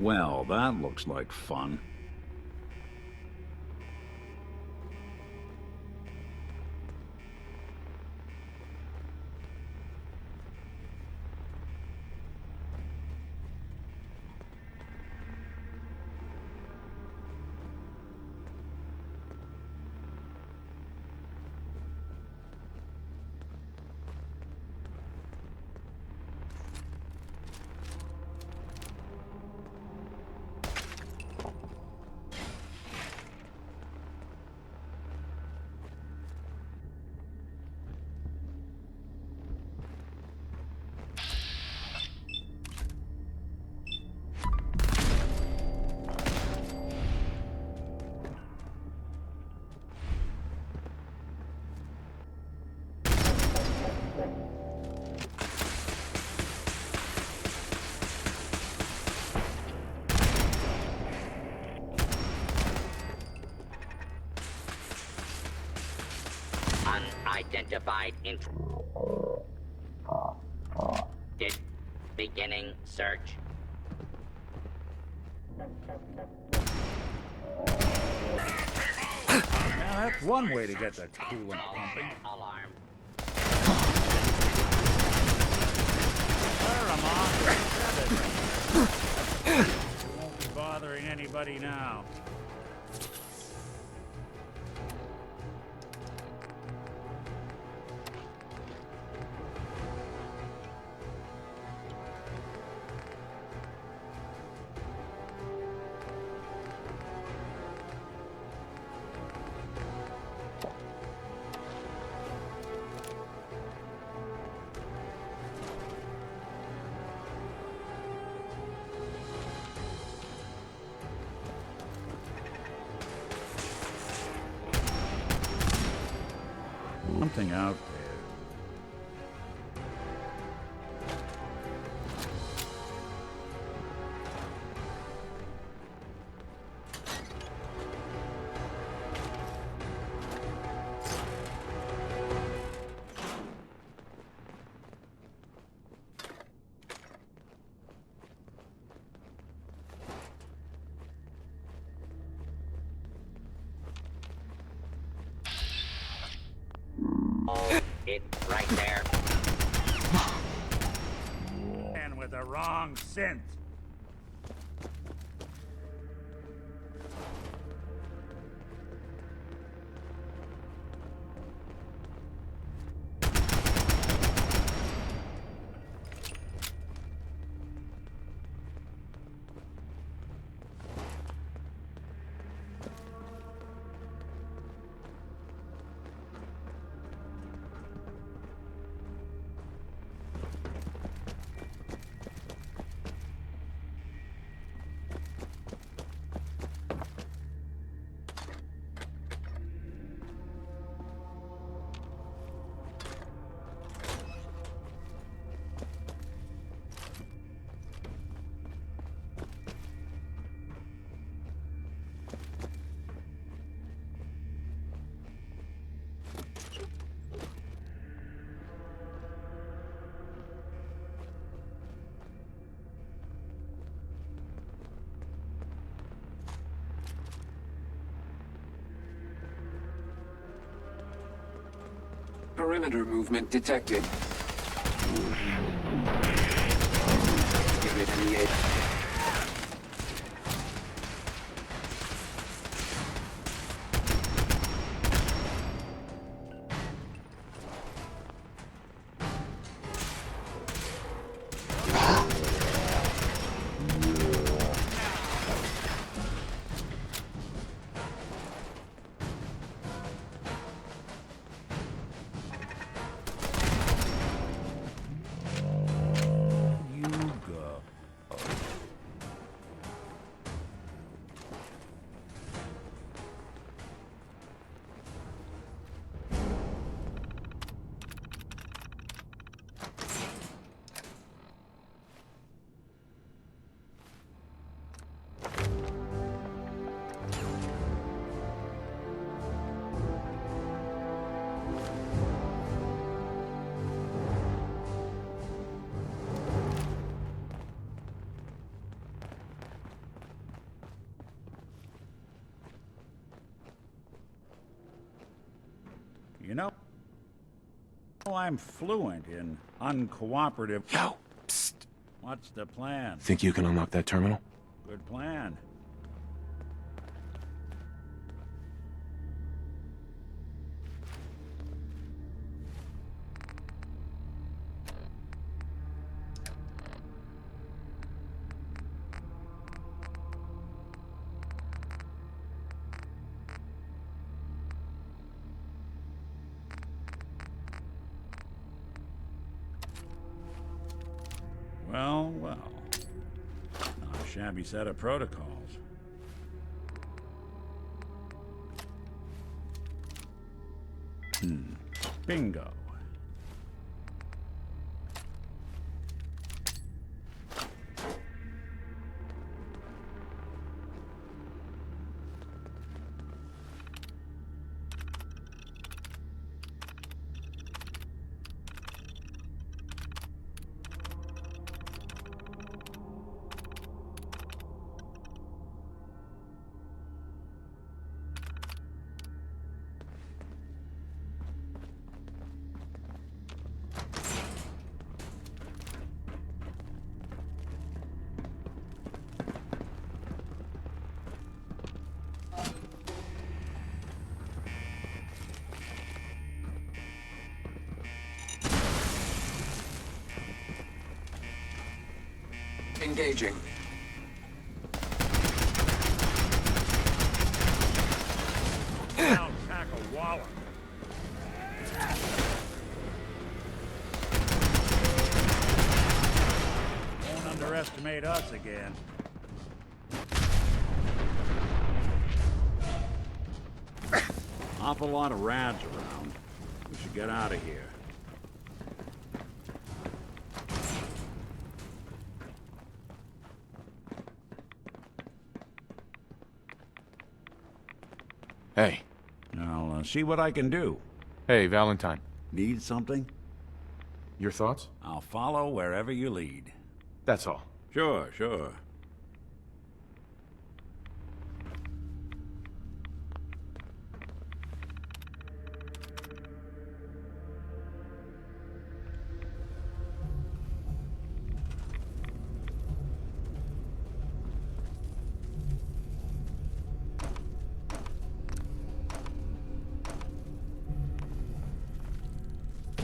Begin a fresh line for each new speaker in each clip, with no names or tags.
Well, that looks like fun.
Unidentified beginning search.
Now that's one way to get the coolant pumping.
Alarm.
Won't be bothering anybody now. Something out there.
It's right there.
And with the wrong scent.
Perimeter movement detected. Unit engaged.
You go. You know, I'm fluent in uncooperative...
Yo! Psst!
What's the plan?
Think you can unlock that terminal?
Good plan. Well, well. Not a shabby set of protocols. Bingo.
Engaging.
Now tackle Waller. Won't underestimate us again. Awful lot of rads around. We should get out of here.
Hey.
I'll see what I can do.
Hey, Valentine.
Need something?
Your thoughts?
I'll follow wherever you lead.
That's all.
Sure, sure.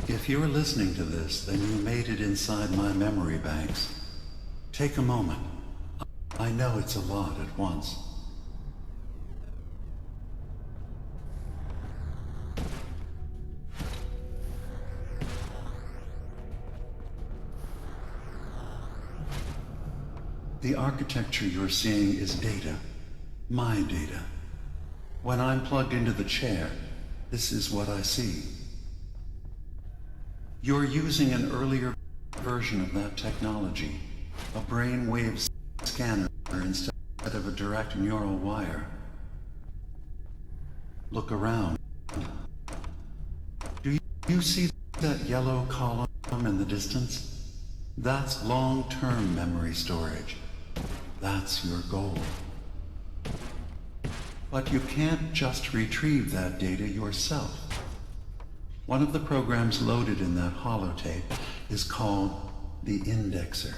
If you're listening to this, then you made it inside my memory banks. Take a moment. I know it's a lot at once. The architecture you're seeing is data. My data. When I'm plugged into the chair, this is what I see. You're using an earlier version of that technology, a brainwave scanner instead of a direct neural wire. Look around. Do you see that yellow column in the distance? That's long-term memory storage. That's your goal. But you can't just retrieve that data yourself. One of the programs loaded in that holotape is called the Indexer.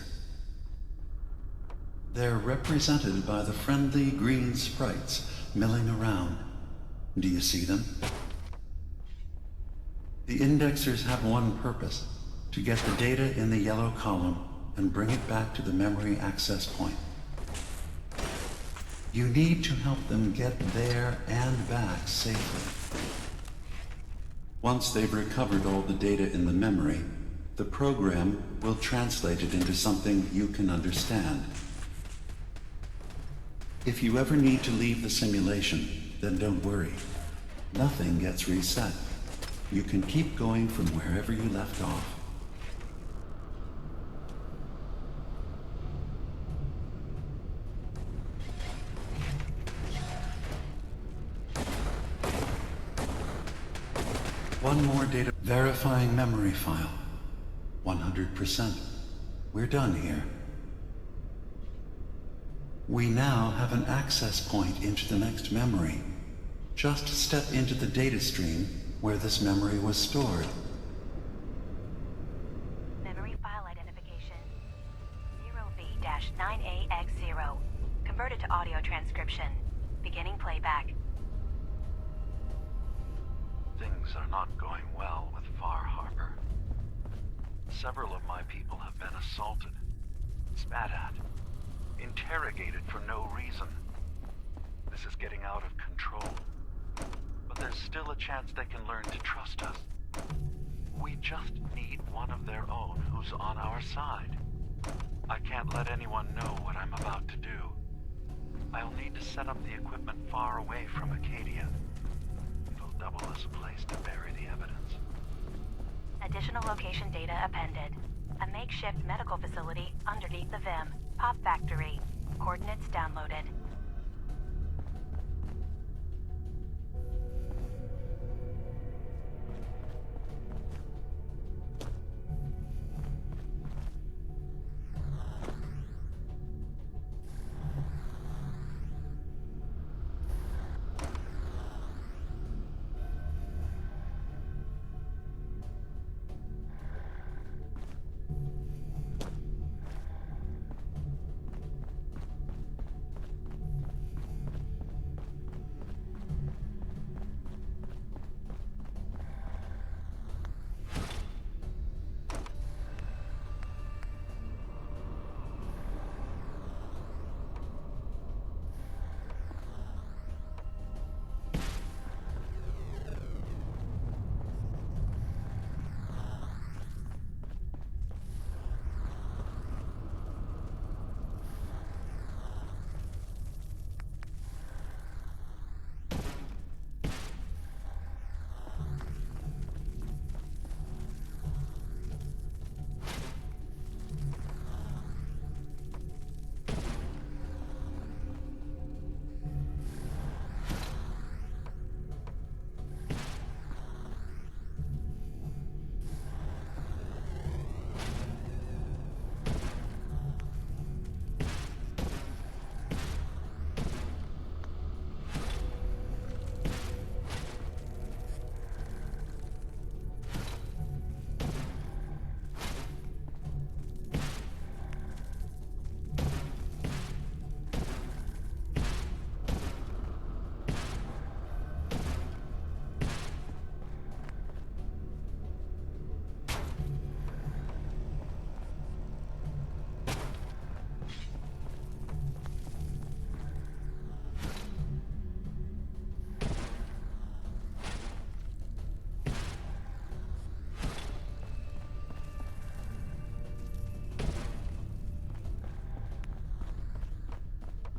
They're represented by the friendly green sprites milling around. Do you see them? The Indexers have one purpose: to get the data in the yellow column and bring it back to the memory access point. You need to help them get there and back safely. Once they've recovered all the data in the memory, the program will translate it into something you can understand. If you ever need to leave the simulation, then don't worry. Nothing gets reset. You can keep going from wherever you left off. One more data verifying memory file. 100%. We're done here. We now have an access point into the next memory. Just step into the data stream where this memory was stored.
Memory file identification 0V-9AX0. Converted to audio transcription. Beginning playback.
Things are not going well with Far Harbor. Several of my people have been assaulted, spat at, interrogated for no reason. This is getting out of control. But there's still a chance they can learn to trust us. We just need one of their own who's on our side. I can't let anyone know what I'm about to do. I'll need to set up the equipment far away from Acadia. It'll double as a place to bury the evidence.
Additional location data appended. A makeshift medical facility underneath the VIM. Pop factory. Coordinates downloaded.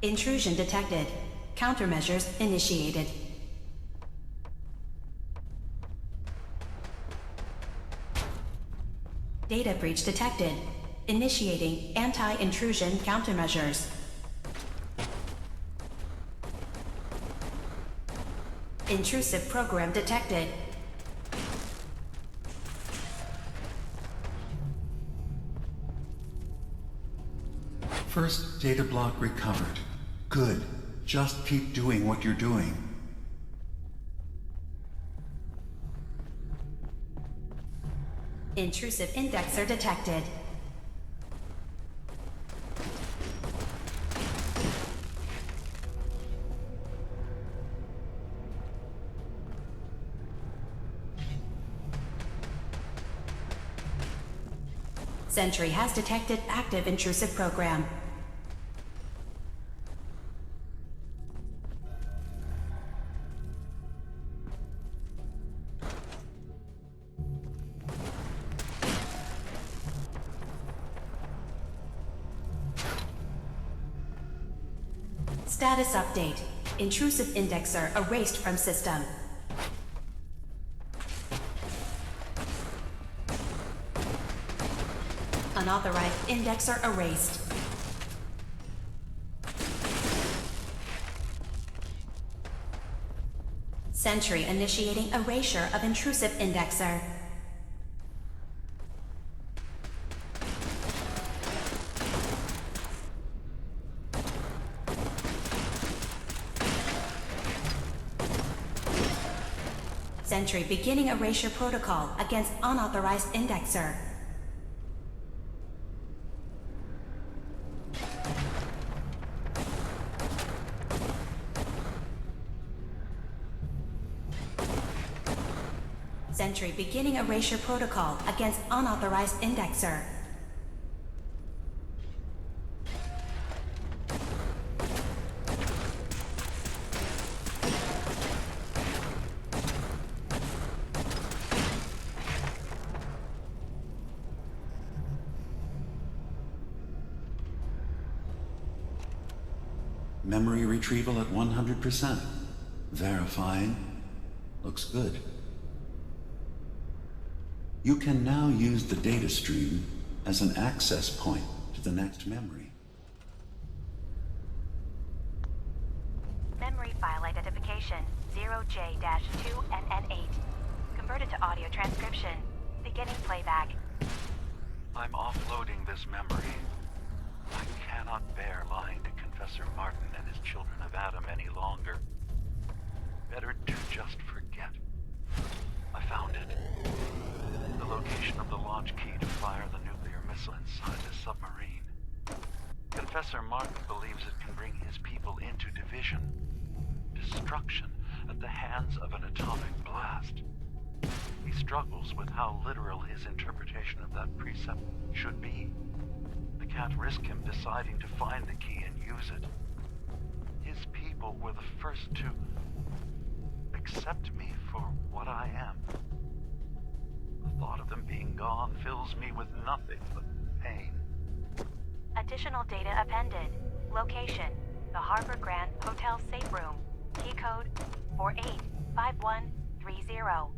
Intrusion detected. Countermeasures initiated. Data breach detected. Initiating anti-intrusion countermeasures. Intrusive program detected.
First data block recovered. Good. Just keep doing what you're doing.
Intrusive indexer detected. Sentry has detected active intrusive program. Status update. Intrusive indexer erased from system. Unauthorized indexer erased. Sentry initiating erasure of intrusive indexer. Sentry beginning erasure protocol against unauthorized indexer. Sentry beginning erasure protocol against unauthorized indexer.
Memory retrieval at 100%. Verifying. Looks good. You can now use the data stream as an access point to the next memory.
Memory file identification 0J-2NN8. Converted to audio transcription. Beginning playback.
I'm offloading this memory. I cannot bear lying to Confessor Martin and his children of Adam any longer. Better to just forget. I found it. The location of the launch key to fire the nuclear missile inside the submarine. Confessor Martin believes it can bring his people into division, destruction at the hands of an atomic blast. He struggles with how literal his interpretation of that precept should be. I can't risk him deciding to find the key and use it. His people were the first to accept me for what I am. The thought of them being gone fills me with nothing but pain.
Additional data appended. Location: the Harbor Grand Hotel safe room. Key code 485130.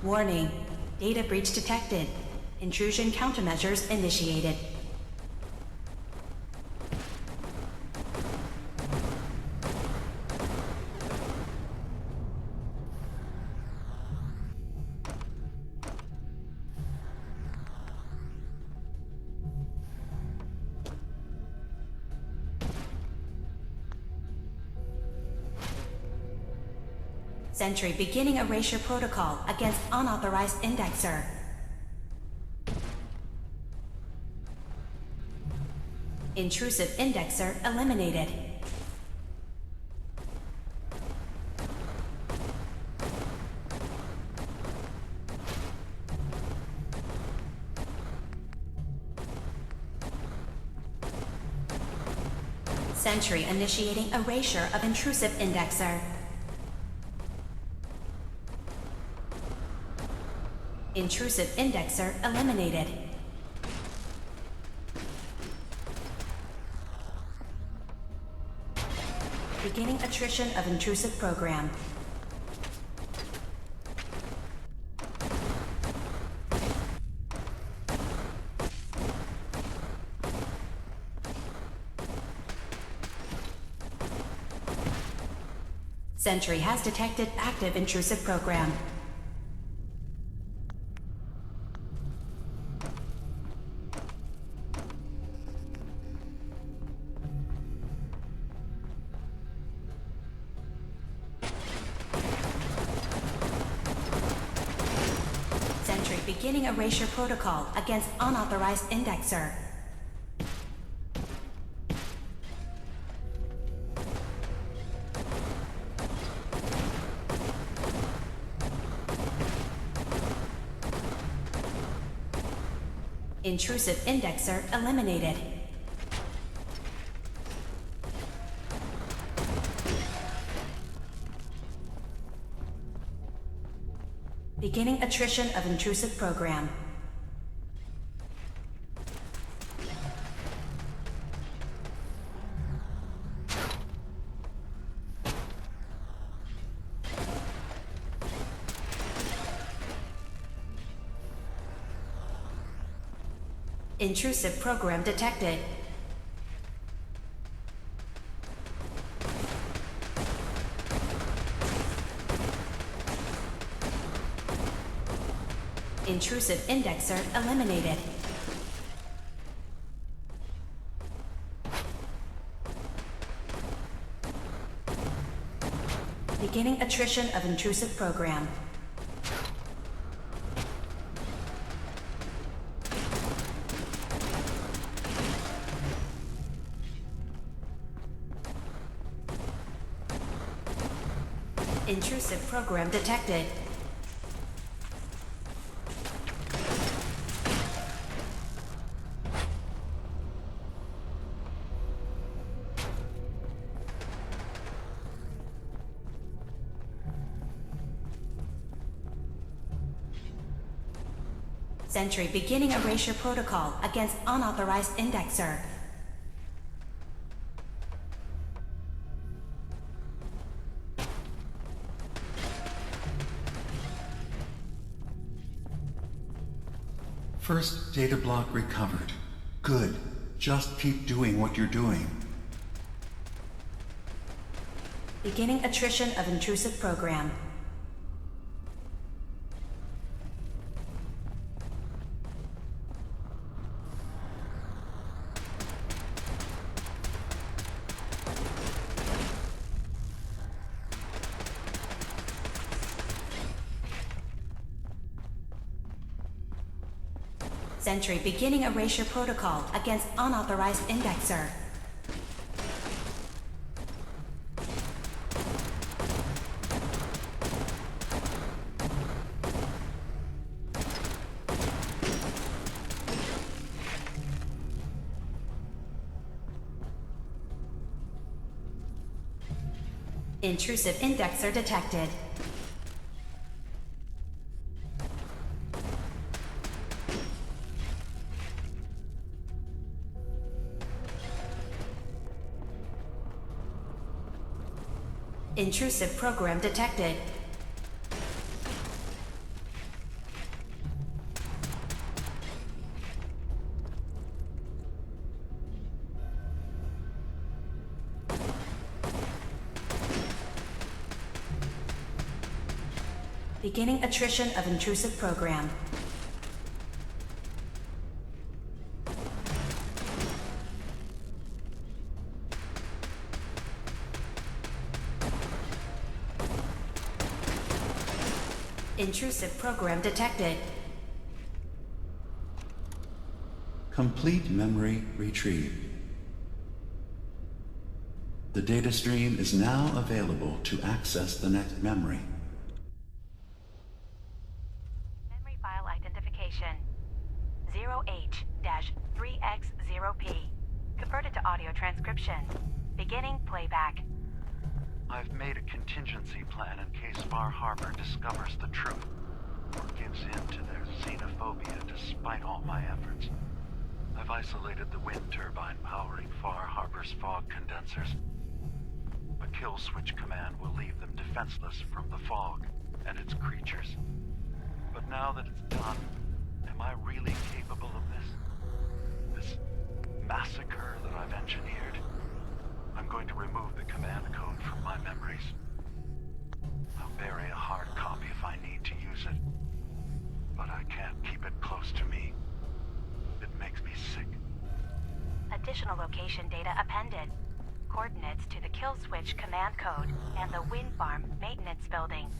Warning. Data breach detected. Intrusion countermeasures initiated. Sentry beginning erasure protocol against unauthorized indexer. Intrusive indexer eliminated. Sentry initiating erasure of intrusive indexer. Intrusive indexer eliminated. Beginning attrition of intrusive program. Sentry has detected active intrusive program. Sentry beginning erasure protocol against unauthorized indexer. Intrusive indexer eliminated. Beginning attrition of intrusive program. Intrusive program detected. Intrusive indexer eliminated. Beginning attrition of intrusive program. Intrusive program detected. Sentry beginning erasure protocol against unauthorized indexer.
First data block recovered. Good. Just keep doing what you're doing.
Beginning attrition of intrusive program. Sentry beginning erasure protocol against unauthorized indexer. Intrusive indexer detected. Intrusive program detected. Beginning attrition of intrusive program. Intrusive program detected.
Complete memory retrieved. The data stream is now available to access the next memory.
Memory file identification 0H-3X0P. Converted to audio transcription. Beginning playback.
I've made a contingency plan in case Far Harbor discovers the truth or gives in to their xenophobia despite all my efforts. I've isolated the wind turbine powering Far Harbor's fog condensers. A kill switch command will leave them defenseless from the fog and its creatures. But now that it's done, am I really capable of this? This massacre that I've engineered? I'm going to remove the command code from my memories. I'll bury a hard copy if I need to use it. But I can't keep it close to me. It makes me sick.
Additional location data appended. Coordinates to the kill switch command code and the wind farm maintenance building.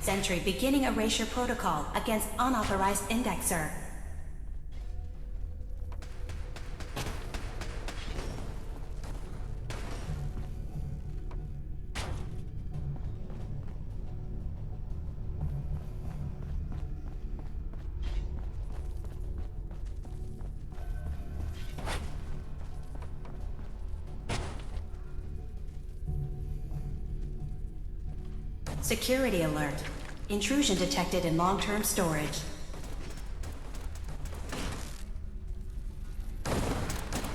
Sentry beginning erasure protocol against unauthorized indexer. Security alert. Intrusion detected in long-term storage.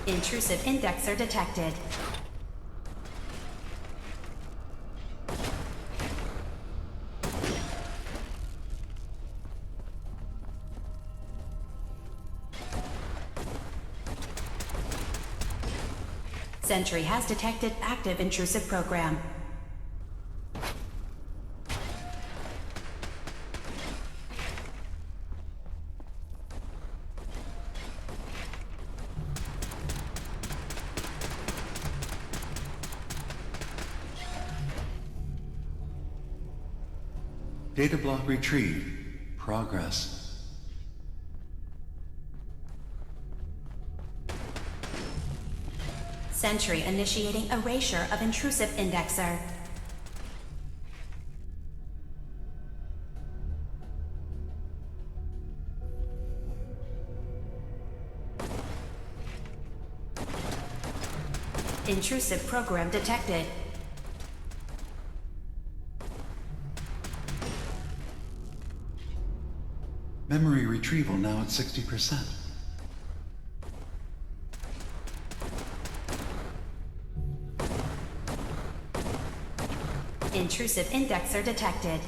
Intrusive indexer detected. Sentry has detected active intrusive program.
Data block retrieved. Progress.
Sentry initiating erasure of intrusive indexer. Intrusive program detected.
Memory retrieval now at 60%.
Intrusive indexer detected.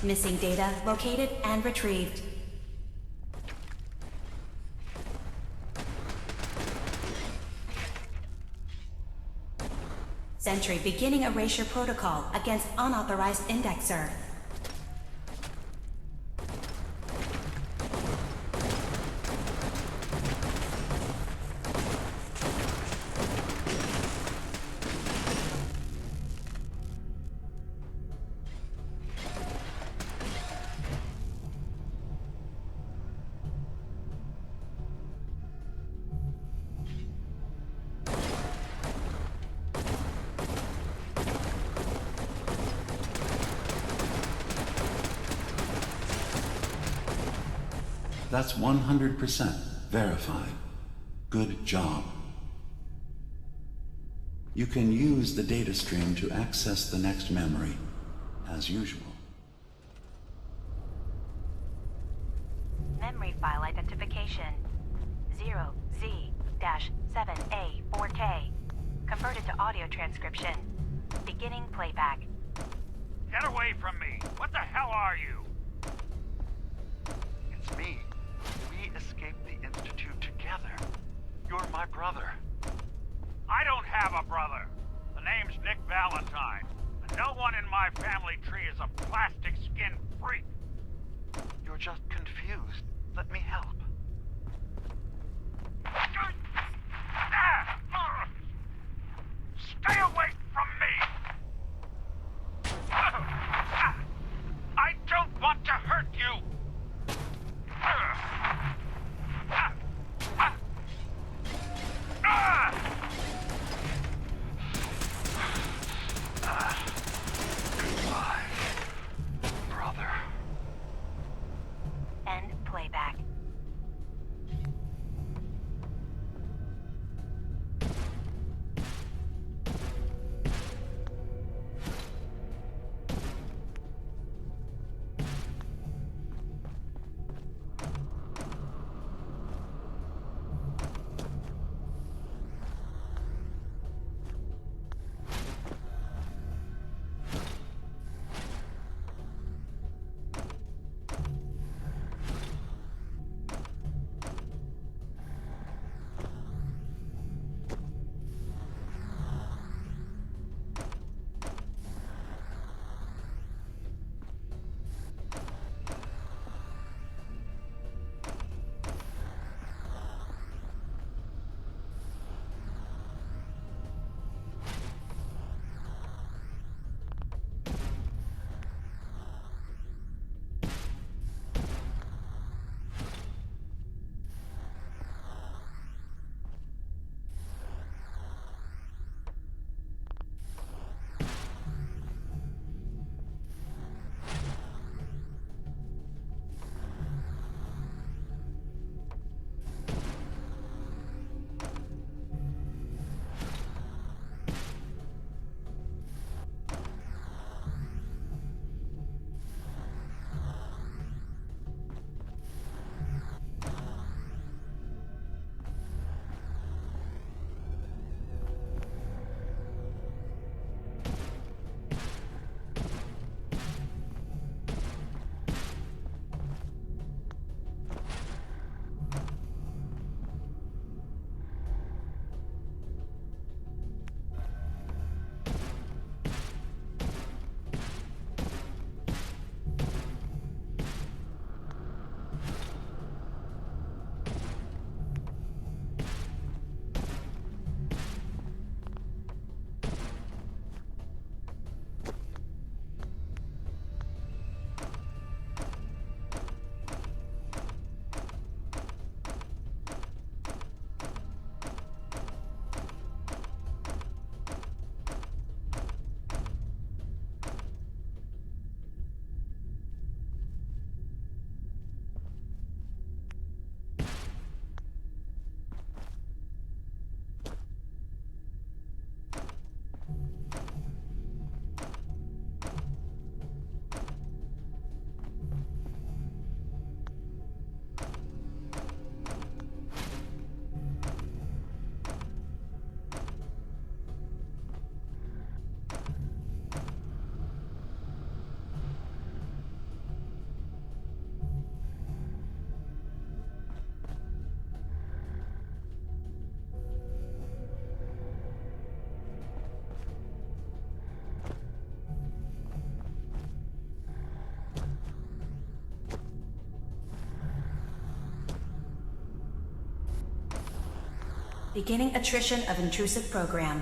Missing data located and retrieved. Sentry beginning erasure protocol against unauthorized indexer.
That's 100% verified. Good job. You can use the data stream to access the next memory, as usual.
Memory file identification 0Z-7A4K. Converted to audio transcription. Beginning playback.
Get away from me! What the hell are you?
It's me. We escaped the Institute together. You're my brother.
I don't have a brother. The name's Nick Valentine. And no one in my family tree is a plastic skin freak.
You're just confused. Let me help.
Stay away from me! I don't want to hurt you!
Goodbye, brother.
End playback. Beginning attrition of intrusive program.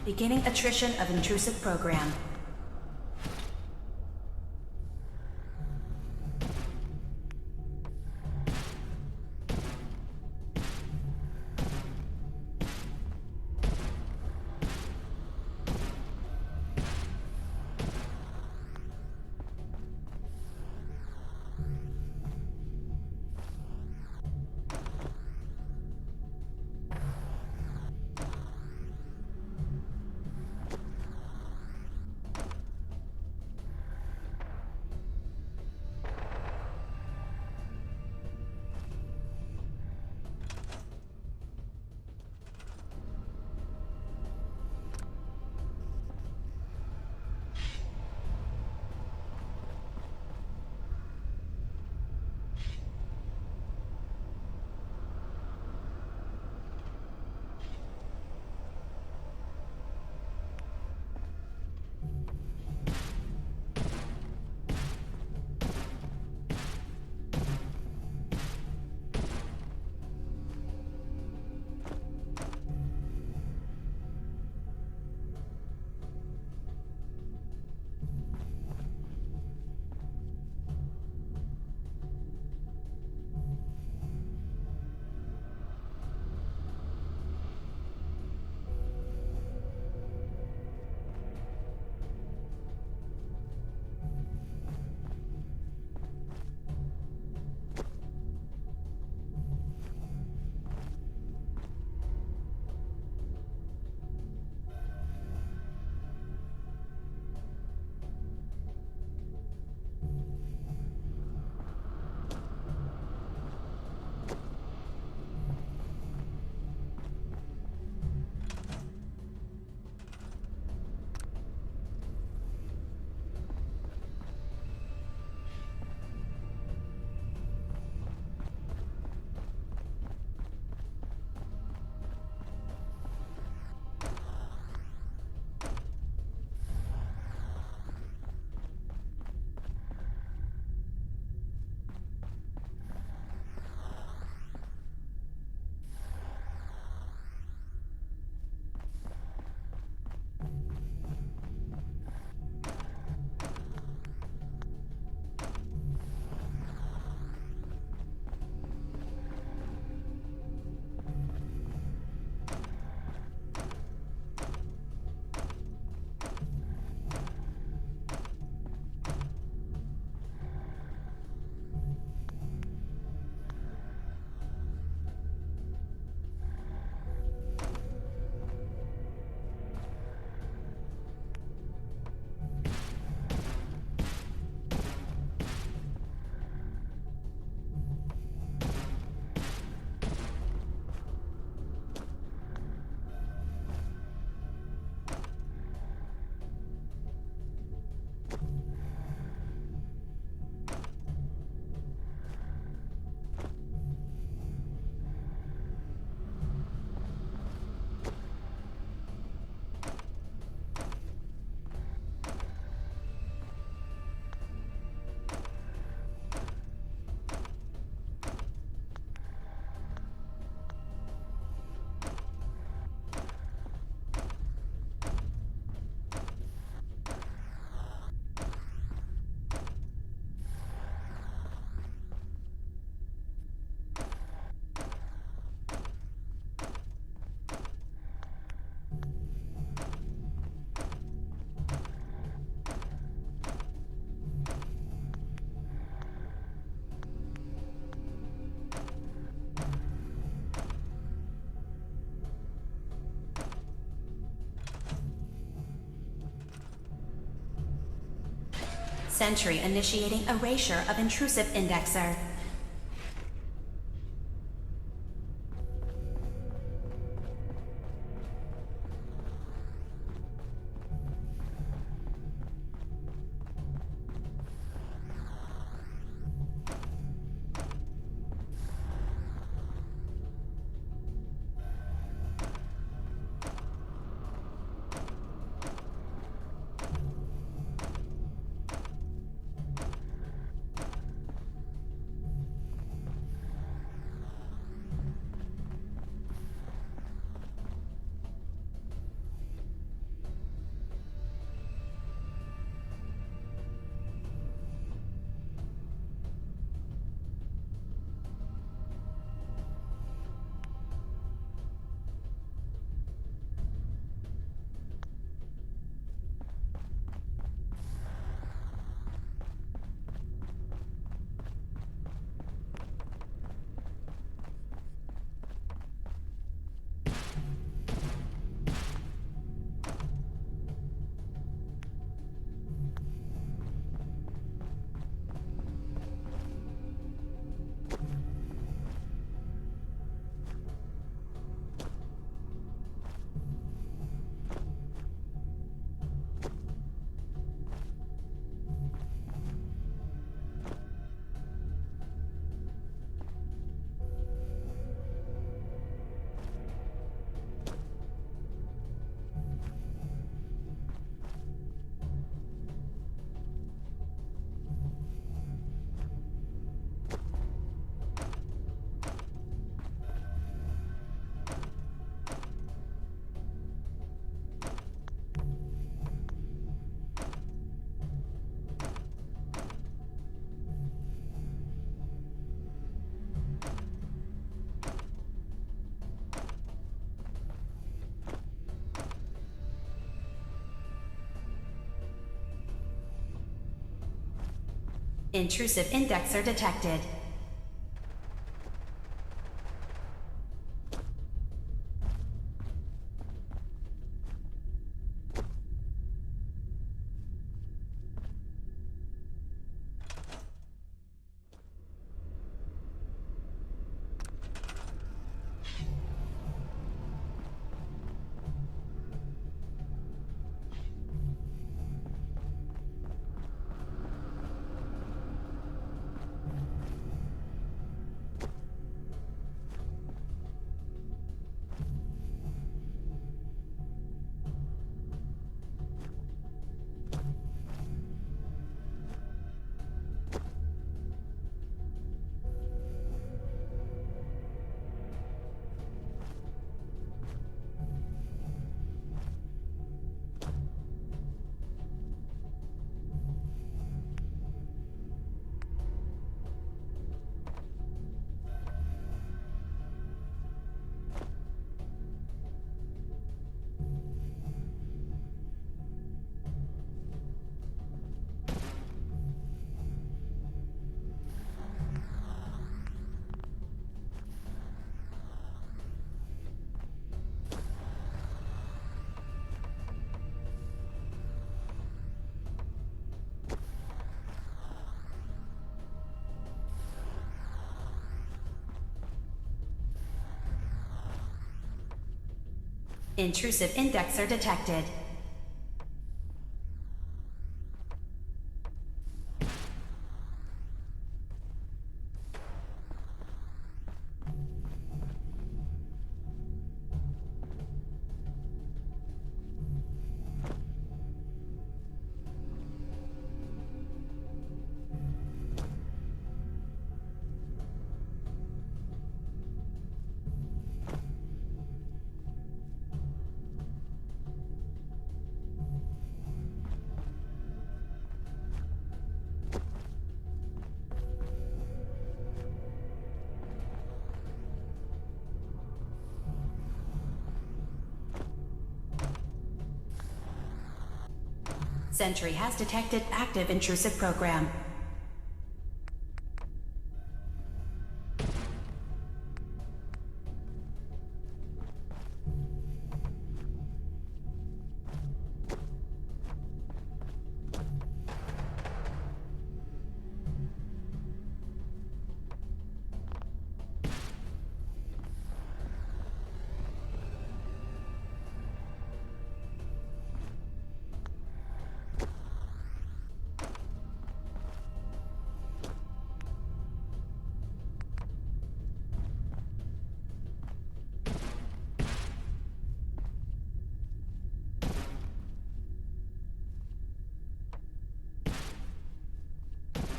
Beginning attrition of intrusive program. Sentry initiating erasure of intrusive indexer. Intrusive indexer detected. Intrusive indexer detected. Sentry has detected active intrusive program.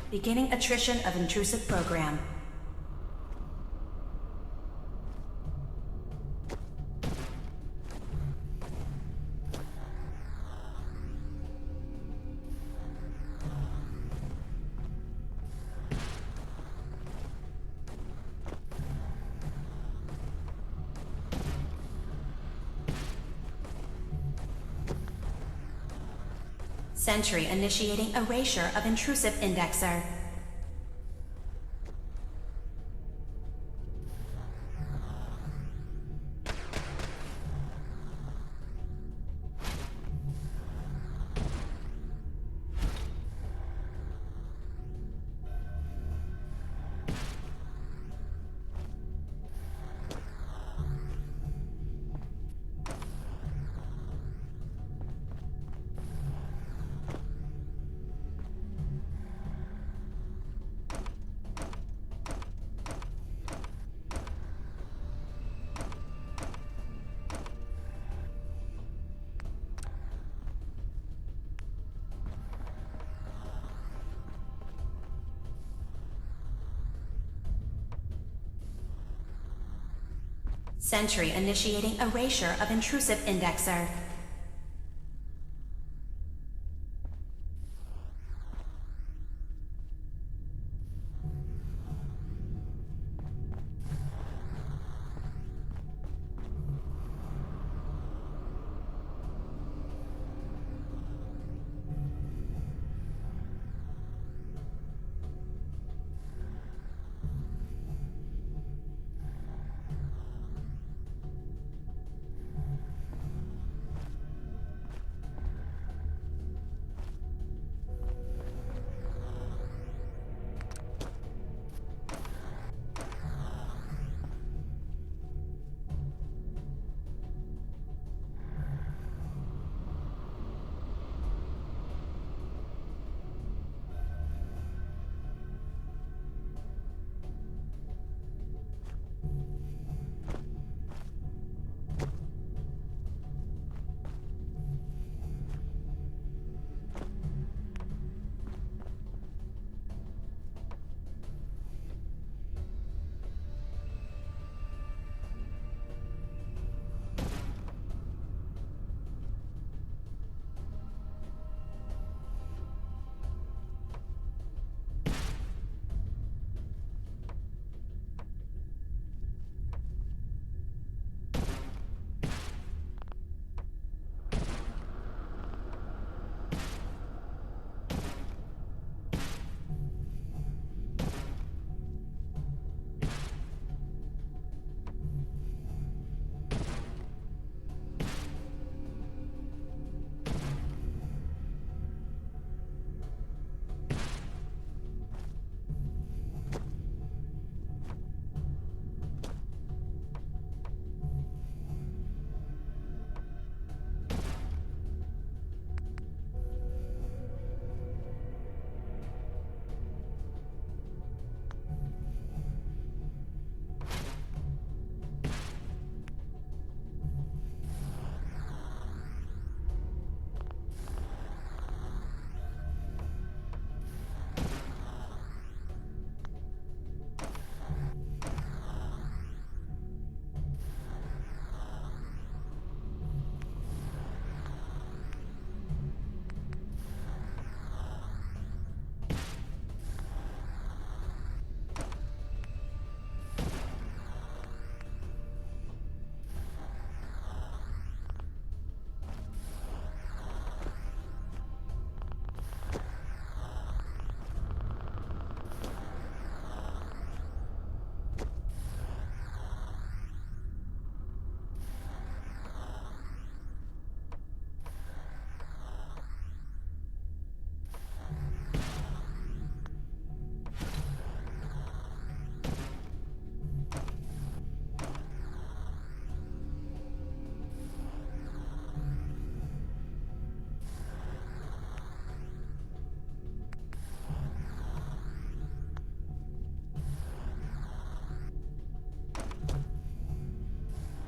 Beginning attrition of intrusive program. Sentry initiating erasure of intrusive indexer. Sentry initiating erasure of intrusive indexer.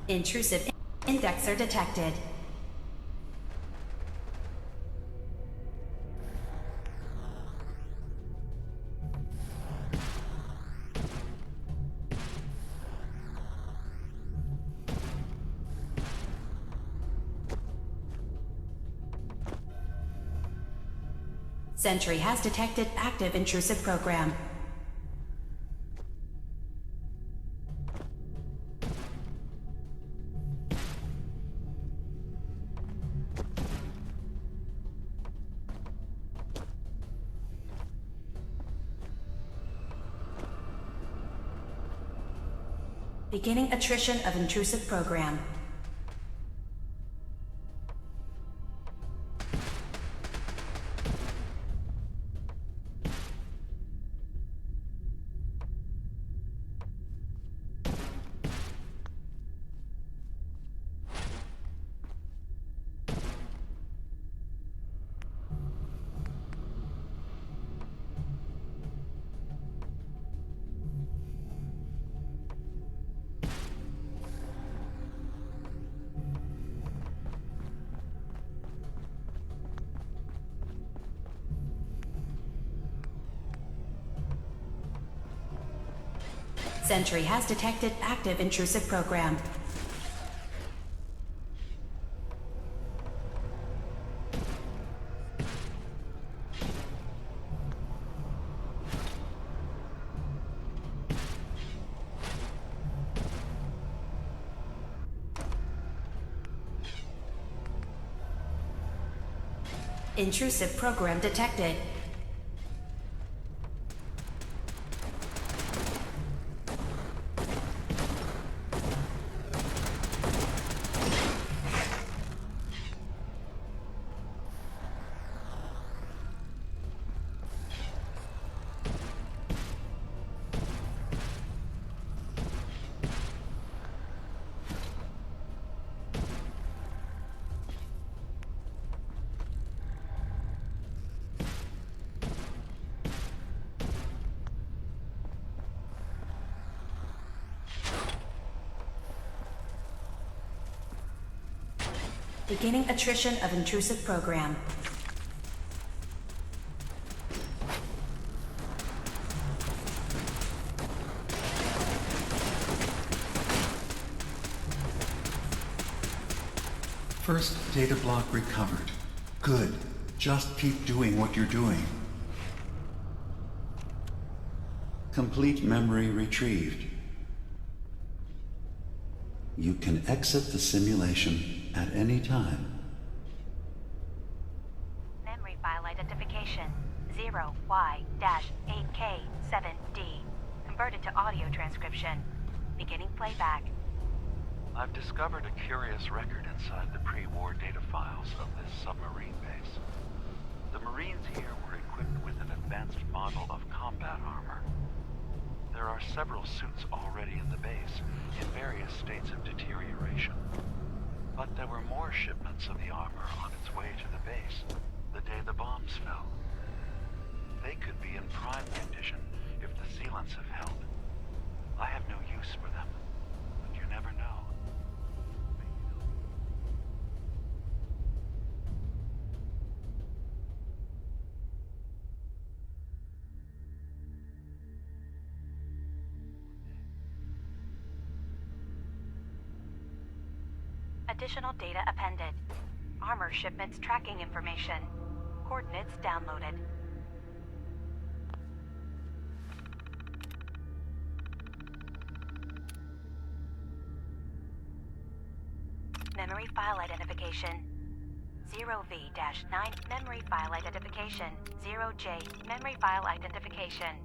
Intrusive indexer detected. Sentry has detected active intrusive program. Beginning attrition of intrusive program. Sentry has detected active intrusive program. Intrusive program detected. Beginning attrition of intrusive program.
First data block recovered. Good. Just keep doing what you're doing. Complete memory retrieved. You can exit the simulation at any time.
Memory file identification 0Y-8K7D. Converted to audio transcription. Beginning playback.
I've discovered a curious record inside the pre-war data files of this submarine base. The Marines here were equipped with an advanced model of combat armor. There are several suits already in the base, in various states of deterioration. But there were more shipments of the armor on its way to the base, the day the bombs fell. They could be in prime condition if the sealants have held. I have no use for them, but you never know.
Additional data appended. Armor shipments tracking information. Coordinates downloaded. Memory file identification 0V-9. Memory file identification 0J. Memory file identification.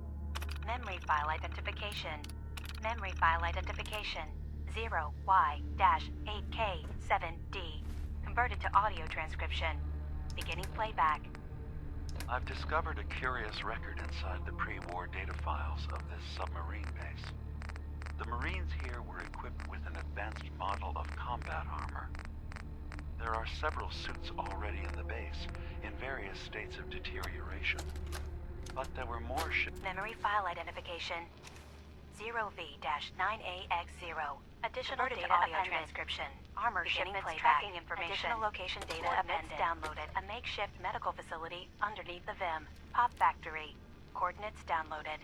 Memory file identification. Memory file identification 0Y-8K7D. Converted to audio transcription. Beginning playback.
I've discovered a curious record inside the pre-war data files of this submarine base. The Marines here were equipped with an advanced model of combat armor. There are several suits already in the base, in various states of deterioration. But there were more
Memory file identification 0V-9AX0. Additional data audio transcription. Armor shipments tracking information. Additional location data appended. Downloaded. A makeshift medical facility underneath the VIM. Pop factory. Coordinates downloaded.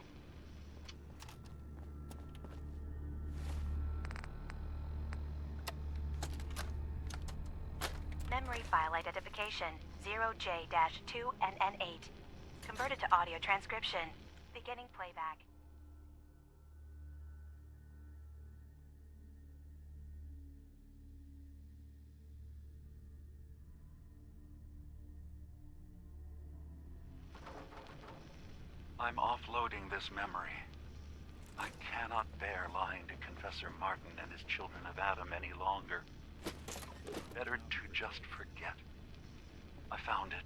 Memory file identification 0J-2NN8. Converted to audio transcription. Beginning playback.
I'm offloading this memory. I cannot bear lying to Confessor Martin and his children of Adam any longer. Better to just forget. I found it.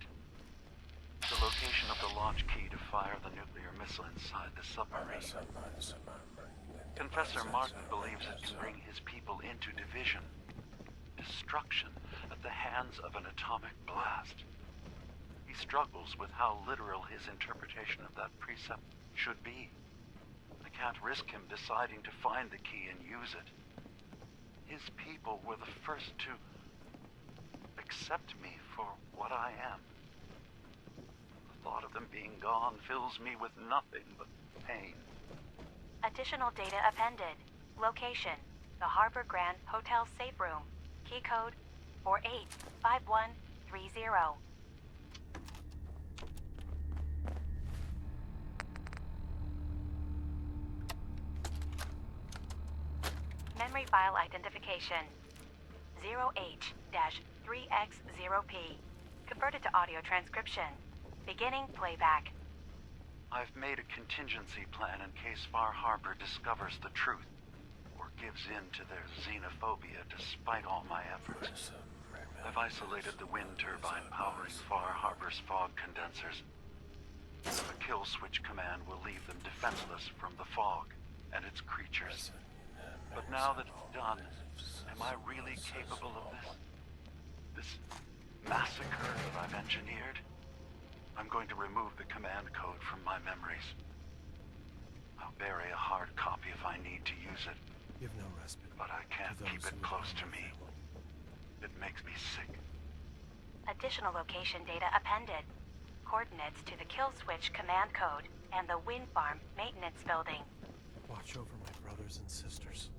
The location of the launch key to fire the nuclear missile inside the submarine. Confessor Martin believes it can bring his people into division, destruction at the hands of an atomic blast. He struggles with how literal his interpretation of that precept should be. I can't risk him deciding to find the key and use it. His people were the first to accept me for what I am. The thought of them being gone fills me with nothing but pain.
Additional data appended. Location: the Harbor Grand Hotel safe room. Key code 485130. Memory file identification 0H-3X0P. Converted to audio transcription. Beginning playback.
I've made a contingency plan in case Far Harbor discovers the truth, or gives in to their xenophobia despite all my efforts. I've isolated the wind turbine powering Far Harbor's fog condensers. The kill switch command will leave them defenseless from the fog and its creatures. But now that it's done, am I really capable of this? This massacre that I've engineered? I'm going to remove the command code from my memories. I'll bury a hard copy if I need to use it.
Give no respite.
But I can't
to
keep
those
it
who
close to
love
me.
family.
It makes me sick.
Additional location data appended. Coordinates to the kill switch command code and the wind farm maintenance building.
Watch over my brothers and sisters.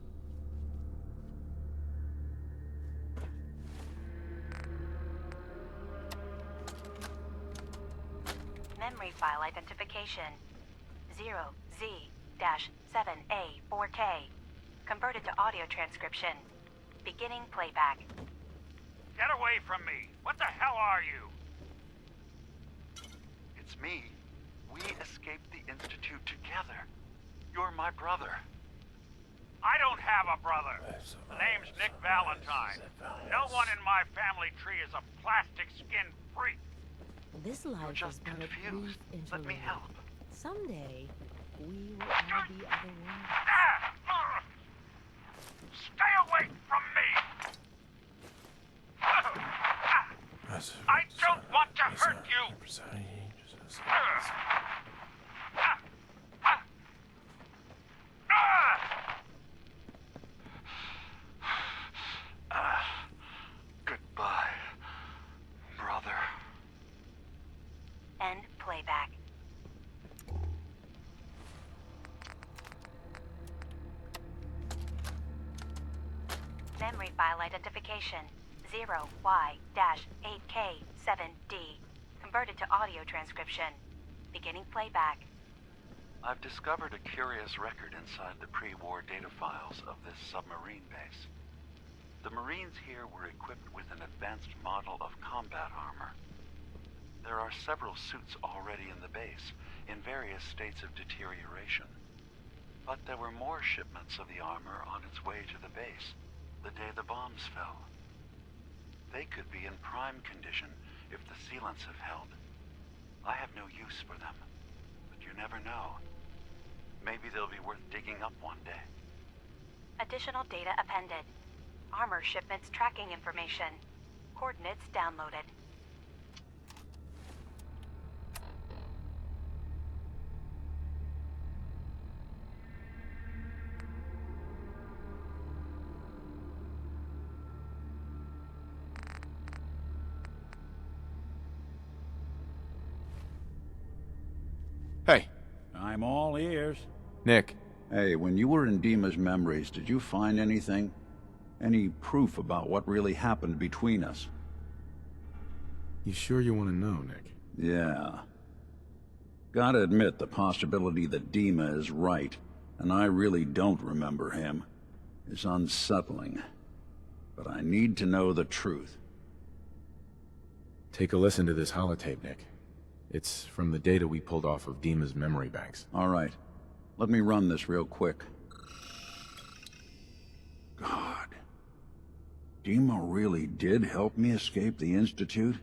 Memory file identification 0Z-7A4K. Converted to audio transcription. Beginning playback.
Get away from me! What the hell are you?
It's me. We escaped the Institute together. You're my brother.
I don't have a brother. The name's Nick Valentine. No one in my family tree is a plastic skin freak.
This
You're
life is
just
but a brief
confused. Let me
interlude.
help.
Someday, we will all be otherworldly.
Stay away from me! I don't want to hurt you!
Goodbye, brother.
End playback. Memory file identification 0Y-8K7D. Converted to audio transcription. Beginning playback.
I've discovered a curious record inside the pre-war data files of this submarine base. The Marines here were equipped with an advanced model of combat armor. There are several suits already in the base, in various states of deterioration. But there were more shipments of the armor on its way to the base, the day the bombs fell. They could be in prime condition if the sealants have held. I have no use for them, but you never know. Maybe they'll be worth digging up one day.
Additional data appended. Armor shipments tracking information. Coordinates downloaded.
Hey,
I'm all ears.
Nick.
Hey, when you were in Dima's memories, did you find anything? Any proof about what really happened between us?
You sure you want to know, Nick?
Yeah. Gotta admit, the possibility that Dima is right, and I really don't remember him, is unsettling. But I need to know the truth.
Take a listen to this holotape, Nick. It's from the data we pulled off of Dima's memory banks.
All right. Let me run this real quick. God. Dima really did help me escape the Institute?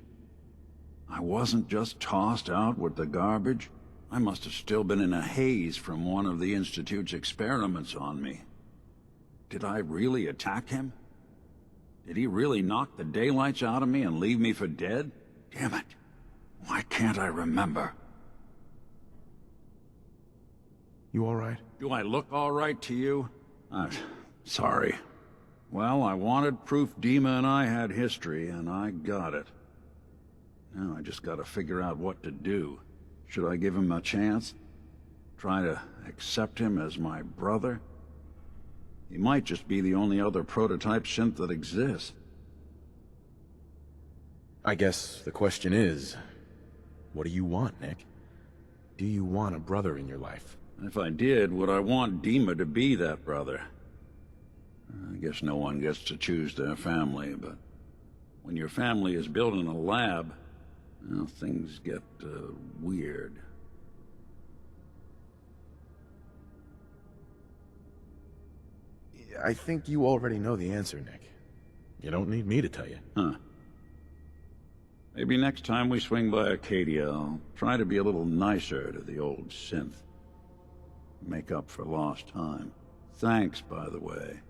I wasn't just tossed out with the garbage. I must have still been in a haze from one of the Institute's experiments on me. Did I really attack him? Did he really knock the daylights out of me and leave me for dead? Damn it. Why can't I remember?
You all right?
Do I look all right to you? Sorry. Well, I wanted proof Dima and I had history, and I got it. Now I just gotta figure out what to do. Should I give him a chance? Try to accept him as my brother? He might just be the only other prototype synth that exists.
I guess the question is, what do you want, Nick? Do you want a brother in your life?
If I did, would I want Dima to be that brother? I guess no one gets to choose their family, but when your family is built in a lab, well, things get weird.
I think you already know the answer, Nick. You don't need me to tell you.
Huh. Maybe next time we swing by Acadia, I'll try to be a little nicer to the old synth. Make up for lost time. Thanks, by the way.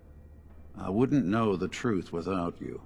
I wouldn't know the truth without you.